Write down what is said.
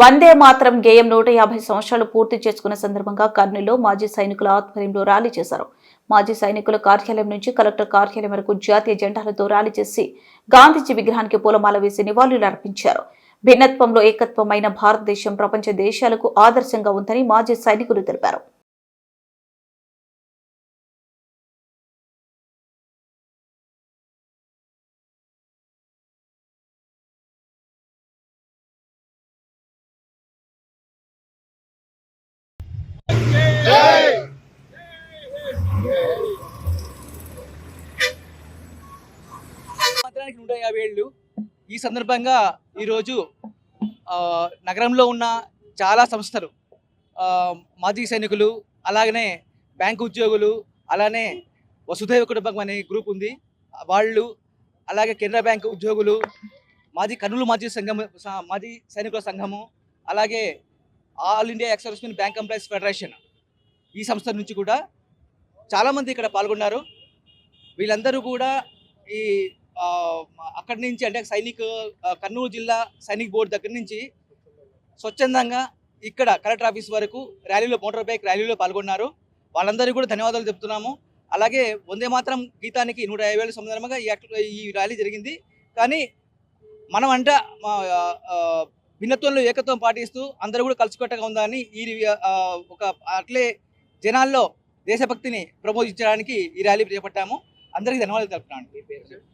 వందే మాతరం గేయం 150 సంవత్సరాలు పూర్తి చేసుకున్న సందర్భంగా కర్నూలులో మాజీ సైనికుల ఆధ్వర్యంలో ర్యాలీ చేశారు. మాజీ సైనికుల కార్యాలయం నుంచి కలెక్టర్ కార్యాలయం వరకు జాతీయ జెండాలతో ర్యాలీ చేసి గాంధీజీ విగ్రహానికి పూలమాల వేసి నివాళులు అర్పించారు. భిన్నత్వంలో ఏకత్వమైన భారతదేశం ప్రపంచ దేశాలకు ఆదర్శంగా ఉందని మాజీ సైనికులు తెలిపారు. సంవత్సరానికి 150 ఏళ్ళు. ఈ సందర్భంగా ఈరోజు నగరంలో ఉన్న చాలా సంస్థలు, మాజీ సైనికులు, అలాగనే బ్యాంకు ఉద్యోగులు, అలానే వసుధైవ కుటుంబం అనే గ్రూప్ ఉంది, వాళ్ళు, అలాగే కెనరా బ్యాంకు ఉద్యోగులు, కర్నూలు మాజీ సైనికుల సంఘము, అలాగే all India ex servicemen bank employees federation, ఈ సంస్థ నుంచి కూడా చాలామంది ఇక్కడ పాల్గొన్నారు. వీళ్ళందరూ కూడా ఈ అక్కడి నుంచి, అంటే కర్నూలు జిల్లా సైనిక్ బోర్డు దగ్గర నుంచి స్వచ్ఛందంగా ఇక్కడ కలెక్టర్ ఆఫీస్ వరకు ర్యాలీలో, మోటార్ బైక్ ర్యాలీలో పాల్గొన్నారు. వాళ్ళందరికీ కూడా ధన్యవాదాలు చెప్తున్నాము. అలాగే వందే మాతరం గీతానికి 150 ఏళ్ళ సందర్భంగా ఈ ర్యాలీ జరిగింది. కానీ మనం భిన్నత్వంలో ఏకత్వం పాటిస్తూ అందరూ కూడా కలిసికట్టుగా ఉందని అట్లే జనాల్లో దేశభక్తిని ప్రబోధించడానికి ఈ ర్యాలీ చేపట్టాము. అందరికీ ధన్యవాదాలు తెలుపుతున్నాను.